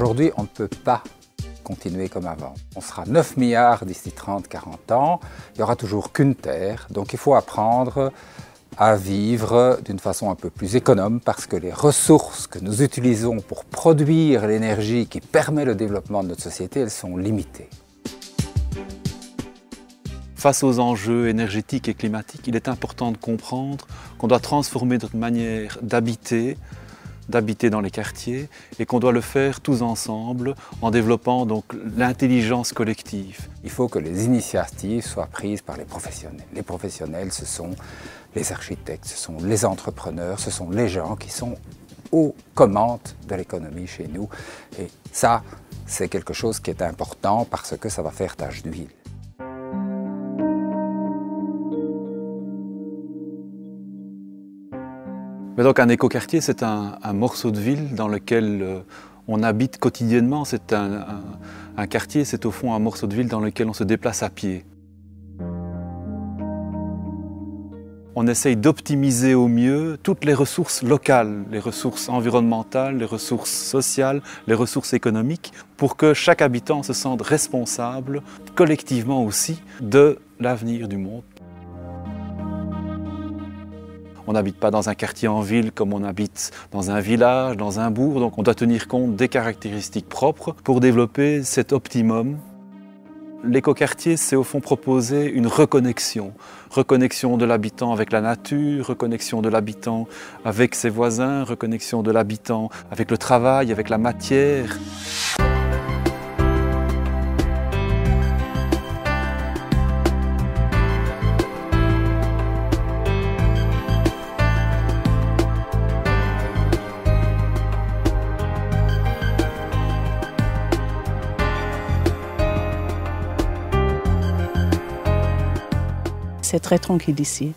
Aujourd'hui, on ne peut pas continuer comme avant. On sera 9 milliards d'ici 30-40 ans, il n'y aura toujours qu'une Terre, donc il faut apprendre à vivre d'une façon un peu plus économe parce que les ressources que nous utilisons pour produire l'énergie qui permet le développement de notre société, elles sont limitées. Face aux enjeux énergétiques et climatiques, il est important de comprendre qu'on doit transformer notre manière d'habiter dans les quartiers et qu'on doit le faire tous ensemble en développant donc l'intelligence collective. Il faut que les initiatives soient prises par les professionnels. Les professionnels, ce sont les architectes, ce sont les entrepreneurs, ce sont les gens qui sont aux commandes de l'économie chez nous. Et ça, c'est quelque chose qui est important parce que ça va faire tache d'huile. Mais donc un écoquartier, c'est un morceau de ville dans lequel on habite quotidiennement. C'est un quartier, c'est au fond un morceau de ville dans lequel on se déplace à pied. On essaye d'optimiser au mieux toutes les ressources locales, les ressources environnementales, les ressources sociales, les ressources économiques, pour que chaque habitant se sente responsable, collectivement aussi, de l'avenir du monde. On n'habite pas dans un quartier en ville comme on habite dans un village, dans un bourg, donc on doit tenir compte des caractéristiques propres pour développer cet optimum. L'écoquartier, c'est au fond proposer une reconnexion de l'habitant avec la nature, reconnexion de l'habitant avec ses voisins, reconnexion de l'habitant avec le travail, avec la matière. C'est très tranquille ici.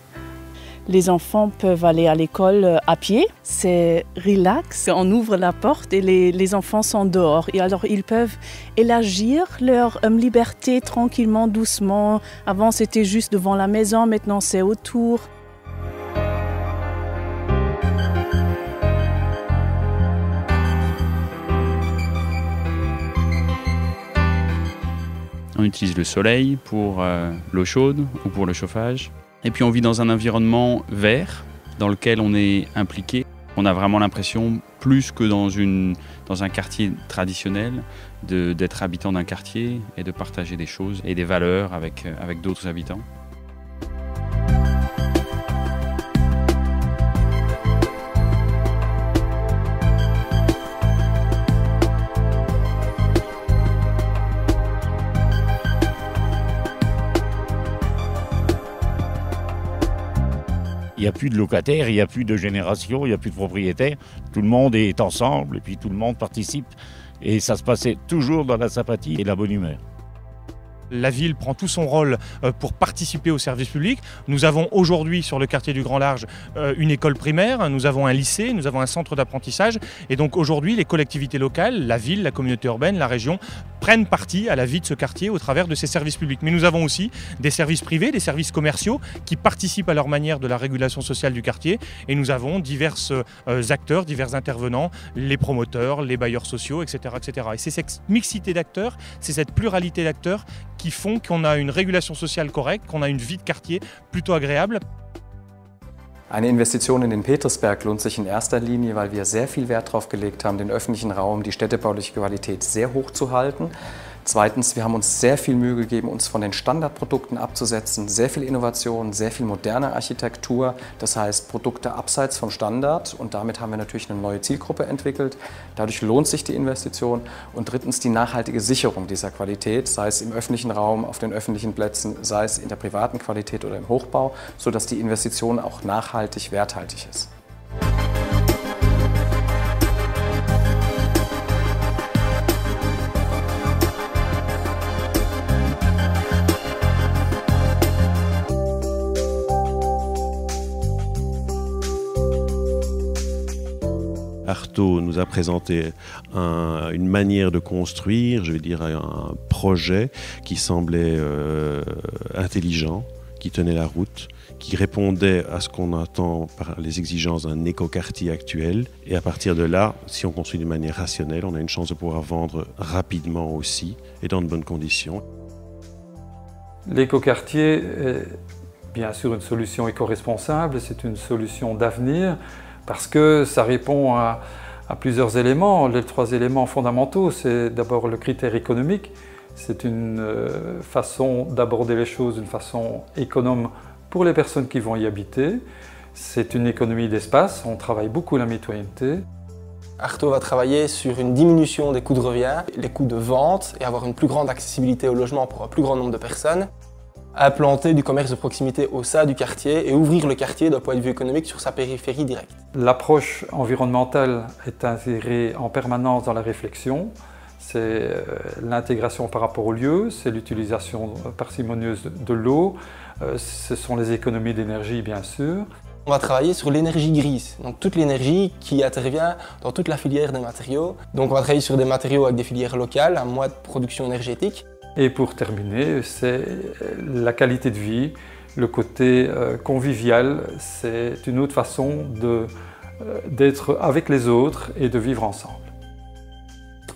Les enfants peuvent aller à l'école à pied, c'est relax. On ouvre la porte et les enfants sont dehors. Et alors ils peuvent élargir leur liberté tranquillement, doucement. Avant c'était juste devant la maison, maintenant c'est autour. On utilise le soleil pour l'eau chaude ou pour le chauffage. Et puis on vit dans un environnement vert dans lequel on est impliqué. On a vraiment l'impression, plus que dans un quartier traditionnel, d'être habitant d'un quartier et de partager des choses et des valeurs avec d'autres habitants. Il n'y a plus de locataires, il n'y a plus de génération, il n'y a plus de propriétaires. Tout le monde est ensemble et puis tout le monde participe. Et ça se passait toujours dans la sympathie et la bonne humeur. La ville prend tout son rôle pour participer au service public. Nous avons aujourd'hui sur le quartier du Grand Large une école primaire, nous avons un lycée, nous avons un centre d'apprentissage. Et donc aujourd'hui, les collectivités locales, la ville, la communauté urbaine, la région, prennent partie à la vie de ce quartier au travers de ces services publics. Mais nous avons aussi des services privés, des services commerciaux qui participent à leur manière de la régulation sociale du quartier. Et nous avons divers acteurs, divers intervenants, les promoteurs, les bailleurs sociaux, etc. etc. Et c'est cette mixité d'acteurs, c'est cette pluralité d'acteurs qui font qu'on a une régulation sociale correcte, qu'on a une vie de quartier plutôt agréable. Eine Investition in den Petersberg lohnt sich in erster Linie, weil wir sehr viel Wert darauf gelegt haben, den öffentlichen Raum, die städtebauliche Qualität sehr hoch zu halten. Zweitens, wir haben uns sehr viel Mühe gegeben, uns von den Standardprodukten abzusetzen, sehr viel Innovation, sehr viel moderne Architektur, das heißt Produkte abseits vom Standard, und damit haben wir natürlich eine neue Zielgruppe entwickelt. Dadurch lohnt sich die Investition. Und drittens die nachhaltige Sicherung dieser Qualität, sei es im öffentlichen Raum, auf den öffentlichen Plätzen, sei es in der privaten Qualität oder im Hochbau, sodass die Investition auch nachhaltig, werthaltig ist. Artaud nous a présenté une manière de construire, je vais dire un projet qui semblait intelligent, qui tenait la route, qui répondait à ce qu'on attend par les exigences d'un écoquartier actuel. Et à partir de là, si on construit de manière rationnelle, on a une chance de pouvoir vendre rapidement aussi et dans de bonnes conditions. L'écoquartier est bien sûr une solution éco-responsable, c'est une solution d'avenir parce que ça répond à plusieurs éléments. Les 3 éléments fondamentaux, c'est d'abord le critère économique. C'est une façon d'aborder les choses d'une façon économe pour les personnes qui vont y habiter. C'est une économie d'espace, on travaille beaucoup la mitoyenneté. Arto va travailler sur une diminution des coûts de revient, les coûts de vente et avoir une plus grande accessibilité au logement pour un plus grand nombre de personnes. Implanter du commerce de proximité au sein du quartier et ouvrir le quartier d'un point de vue économique sur sa périphérie directe. L'approche environnementale est intégrée en permanence dans la réflexion. C'est l'intégration par rapport au lieu, c'est l'utilisation parcimonieuse de l'eau, ce sont les économies d'énergie bien sûr. On va travailler sur l'énergie grise, donc toute l'énergie qui intervient dans toute la filière des matériaux. Donc on va travailler sur des matériaux avec des filières locales, à moins de production énergétique. Et pour terminer, c'est la qualité de vie, le côté convivial, c'est une autre façon d'être avec les autres et de vivre ensemble.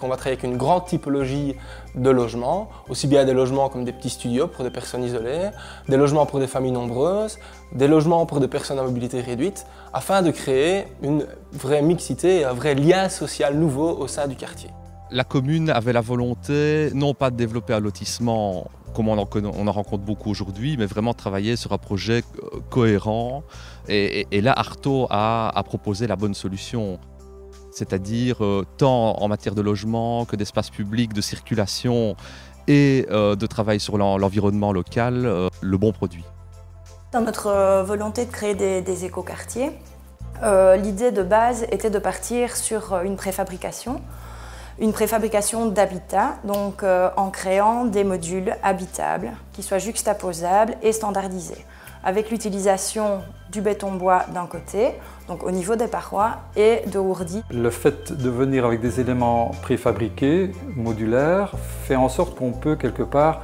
On va travailler avec une grande typologie de logements, aussi bien des logements comme des petits studios pour des personnes isolées, des logements pour des familles nombreuses, des logements pour des personnes à mobilité réduite, afin de créer une vraie mixité et un vrai lien social nouveau au sein du quartier. La commune avait la volonté, non pas de développer un lotissement comme on en rencontre beaucoup aujourd'hui, mais vraiment travailler sur un projet cohérent. Et là, Arto a proposé la bonne solution. C'est-à-dire tant en matière de logement que d'espace public, de circulation et de travail sur l'environnement local, le bon produit. Dans notre volonté de créer des écoquartiers, l'idée de base était de partir sur une préfabrication d'habitat, donc en créant des modules habitables qui soient juxtaposables et standardisés, avec l'utilisation du béton-bois d'un côté, donc au niveau des parois, et de ourdis. Le fait de venir avec des éléments préfabriqués, modulaires, fait en sorte qu'on peut quelque part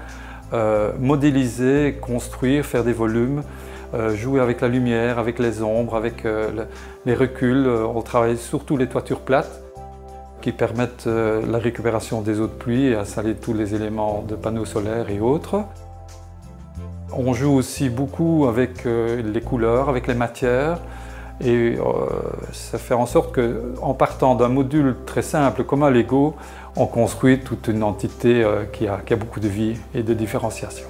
modéliser, construire, faire des volumes, jouer avec la lumière, avec les ombres, avec les reculs. On travaille surtout les toitures plates qui permettent la récupération des eaux de pluie et installer tous les éléments de panneaux solaires et autres. On joue aussi beaucoup avec les couleurs, avec les matières et ça fait en sorte qu'en partant d'un module très simple comme un Lego, on construit toute une entité qui a beaucoup de vie et de différenciation.